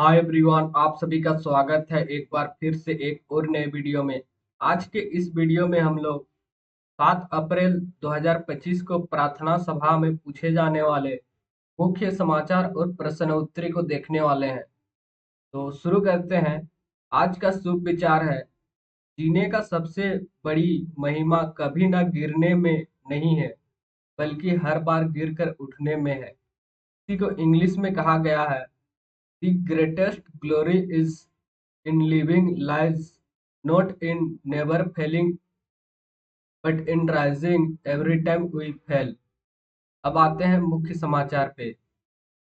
Hi everyone, आप सभी का स्वागत है एक बार फिर से एक और नए वीडियो में। आज के इस वीडियो में हम लोग 7 अप्रैल 2025 को प्रार्थना सभा में पूछे जाने वाले मुख्य समाचार और प्रश्न उत्तरी को देखने वाले हैं। तो शुरू करते हैं। आज का शुभ विचार है, जीने का सबसे बड़ी महिमा कभी ना गिरने में नहीं है, बल्कि हर बार गिरकर उठने में है। इसी को इंग्लिश में कहा गया है, The greatest glory is in living lies not in never failing but in rising every time we fail। अब आते हैं मुख्य समाचार पे,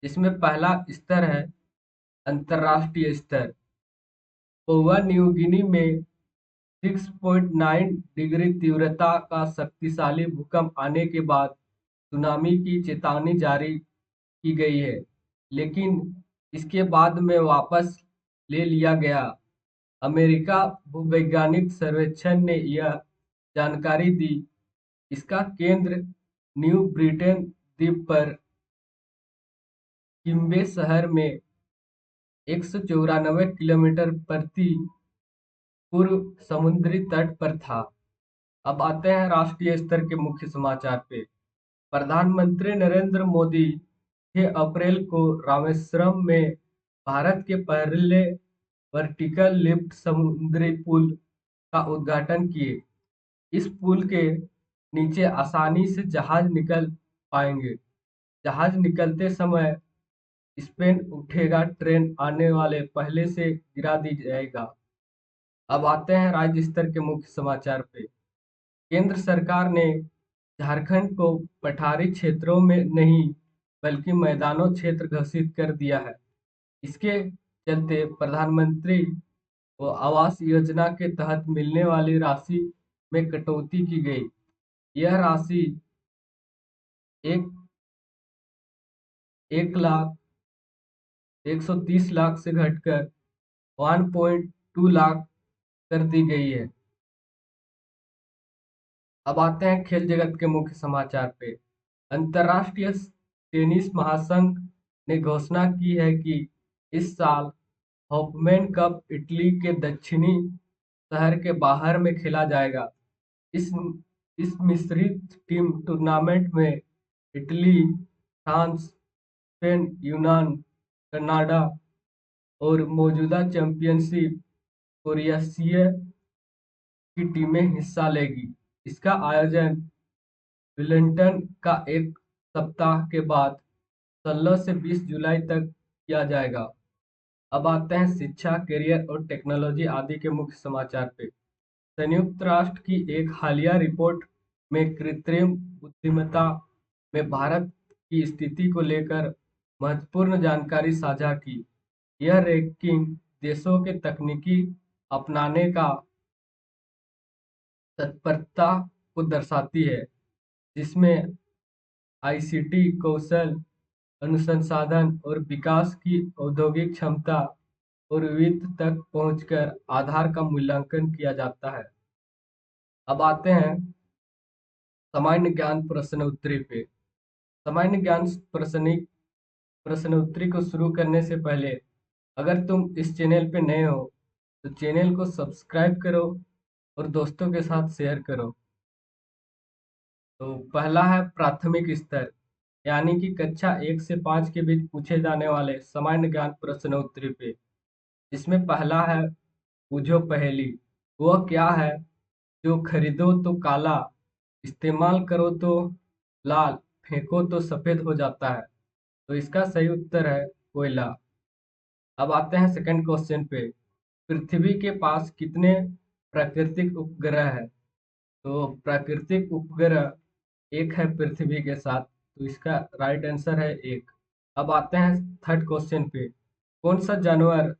जिसमें पहला स्तर है अंतर्राष्ट्रीय स्तर। पोवा न्यू गिनी में 6.9 डिग्री तीव्रता का शक्तिशाली भूकंप आने के बाद सुनामी की चेतावनी जारी की गई है, लेकिन इसके बाद में वापस ले लिया गया। अमेरिका भूवैज्ञानिक सर्वेक्षण ने यह जानकारी दी। इसका केंद्र न्यू ब्रिटेन द्वीप पर किम्बे शहर में 194 किलोमीटर प्रति पूर्व समुद्री तट पर था। अब आते हैं राष्ट्रीय स्तर के मुख्य समाचार पे। प्रधानमंत्री नरेंद्र मोदी 6 अप्रैल को रामेश्वरम में भारत के पहले वर्टिकल लिफ्ट समुद्री पुल का उद्घाटन किए। इस पुल के नीचे आसानी से जहाज निकल पाएंगे। जहाज निकलते समय स्पेन उठेगा, ट्रेन आने वाले पहले से गिरा दी जाएगा। अब आते हैं राज्य स्तर के मुख्य समाचार पे। केंद्र सरकार ने झारखंड को पठारी क्षेत्रों में नहीं, बल्कि मैदानों क्षेत्र घोषित कर दिया है। इसके चलते प्रधानमंत्री वो आवास योजना के तहत मिलने वाली राशि में कटौती की गई। यह राशि एक 1,130,00,000 से घटकर 1.2 लाख कर दी गई है। अब आते हैं खेल जगत के मुख्य समाचार पे। अंतर्राष्ट्रीय टेनिस महासंघ ने घोषणा की है कि इस साल होपमैन कप इटली के दक्षिणी शहर के बाहर में खेला जाएगा। इस इस मिश्रित टीम टूर्नामेंट में इटली, फ्रांस, स्पेन, यूनान, कनाडा और मौजूदा चैंपियनशिप क्रोएशिया की टीमें हिस्सा लेगी। इसका आयोजन विलिंगटन का एक सप्ताह के बाद 16 से 20 जुलाई तक किया जाएगा। अब आते हैं शिक्षा, करियर और टेक्नोलॉजी आदि के मुख्य समाचार पे। संयुक्त राष्ट्र की एक हालिया रिपोर्ट में कृत्रिम बुद्धिमत्ता में भारत की स्थिति को लेकर महत्वपूर्ण जानकारी साझा की। यह रैंकिंग देशों के तकनीकी अपनाने का तत्परता को दर्शाती है, जिसमें आईसीटी, कौशल, अनुसंधान और विकास की औद्योगिक क्षमता और वित्त तक पहुंचकर आधार का मूल्यांकन किया जाता है। अब आते हैं सामान्य ज्ञान प्रश्न उत्तरी पे। सामान्य ज्ञान प्रश्न उत्तरी को शुरू करने से पहले, अगर तुम इस चैनल पे नए हो तो चैनल को सब्सक्राइब करो और दोस्तों के साथ शेयर करो। तो पहला है प्राथमिक स्तर, यानी कि कक्षा 1 से 5 के बीच पूछे जाने वाले सामान्य ज्ञान प्रश्न उत्तरी पे। इसमें पहला है, बूझो पहेली। वह क्या है जो खरीदो तो काला, इस्तेमाल करो तो लाल, फेंको तो सफेद हो जाता है? तो इसका सही उत्तर है कोयला। अब आते हैं सेकंड क्वेश्चन पे। पृथ्वी के पास कितने प्राकृतिक उपग्रह है? तो प्राकृतिक उपग्रह एक है पृथ्वी के साथ, तो इसका राइट आंसर है एक। अब आते हैं थर्ड क्वेश्चन पे। कौन सा जानवर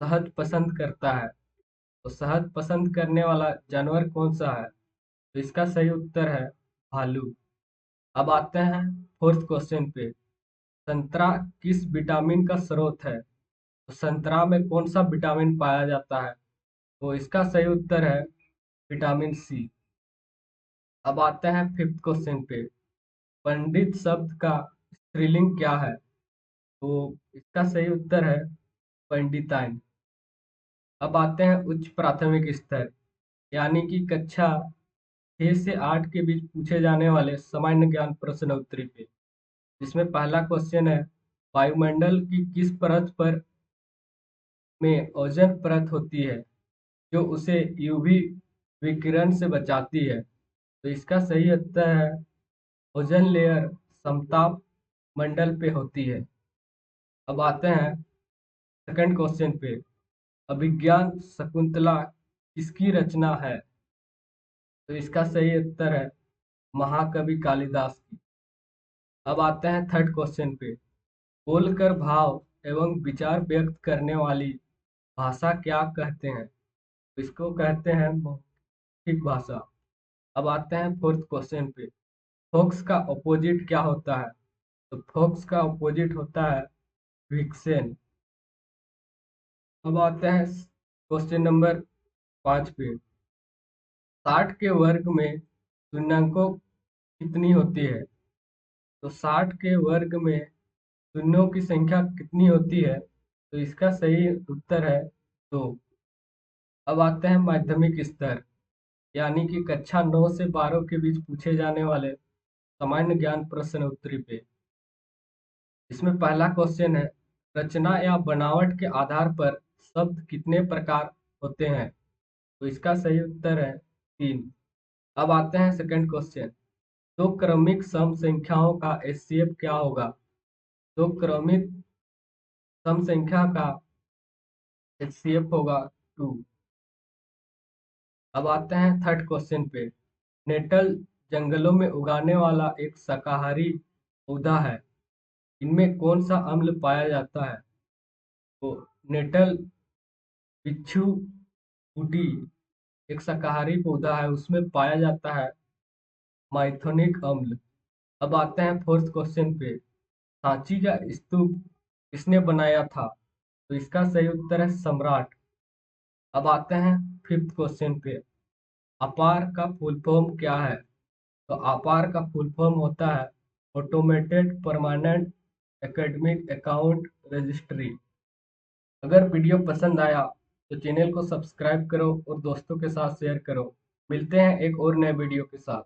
शहद पसंद करता है? तो शहद पसंद करने वाला जानवर कौन सा है? तो इसका सही उत्तर है भालू। अब आते हैं फोर्थ क्वेश्चन पे। संतरा किस विटामिन का स्रोत है? तो संतरा में कौन सा विटामिन पाया जाता है? तो इसका सही उत्तर है विटामिन सी। अब आते हैं फिफ्थ क्वेश्चन पे। पंडित शब्द का स्त्रीलिंग क्या है? तो इसका सही उत्तर है पंडिताइन। अब आते हैं उच्च प्राथमिक स्तर, यानी कि कक्षा 6 से 8 के बीच पूछे जाने वाले सामान्य ज्ञान प्रश्न उत्तरी पे। जिसमें पहला क्वेश्चन है, वायुमंडल की किस परत पर में ओजोन परत होती है जो उसे यूवी विकिरण से बचाती है? तो इसका सही उत्तर है, ओजोन लेयर समताप मंडल पे होती है। अब आते हैं सेकंड क्वेश्चन पे, अभिज्ञान शकुंतला किसकी रचना है? तो इसका सही उत्तर है, महाकवि कालिदास की। अब आते हैं थर्ड क्वेश्चन पे, बोलकर भाव एवं विचार व्यक्त करने वाली भाषा क्या कहते हैं? तो इसको कहते हैं मौखिक भाषा। अब आते हैं फोर्थ क्वेश्चन पे, फोक्स का अपोजिट क्या होता है? तो फोक्स का अपोजिट होता है विक्सेन। अब आते हैं क्वेश्चन नंबर 5 पे, 60 के वर्ग में शून्यंकों कितनी होती है? तो 60 के वर्ग में शून्यों की संख्या कितनी होती है? तो इसका सही उत्तर है 2। अब आते हैं माध्यमिक स्तर, यानी कि कक्षा 9 से 12 के बीच पूछे जाने वाले सामान्य ज्ञान प्रश्न उत्तरी पे। इसमें पहला क्वेश्चन है, रचना या बनावट के आधार पर शब्द कितने प्रकार होते हैं? तो इसका सही उत्तर है 3। अब आते हैं सेकंड क्वेश्चन, दो क्रमिक सम संख्याओं का एचसीएफ क्या होगा? दो क्रमिक सम संख्या का एचसीएफ होगा 2। अब आते हैं थर्ड क्वेश्चन पे, नेटल जंगलों में उगाने वाला एक शाकाहारी पौधा है, इनमें कौन सा अम्ल पाया जाता है? तो नेटल बिच्छू बूटी एक शाकाहारी पौधा है, उसमें पाया जाता है माइथोनिक अम्ल। अब आते हैं फोर्थ क्वेश्चन पे, सांची का स्तूप किसने बनाया था? तो इसका सही उत्तर है सम्राट। अब आते हैं फिफ्थ क्वेश्चन पे, अपार का फुल फॉर्म क्या है? तो अपार का फुल फॉर्म होता है automated permanent academic account registry. अगर वीडियो पसंद आया तो चैनल को सब्सक्राइब करो और दोस्तों के साथ शेयर करो। मिलते हैं एक और नए वीडियो के साथ।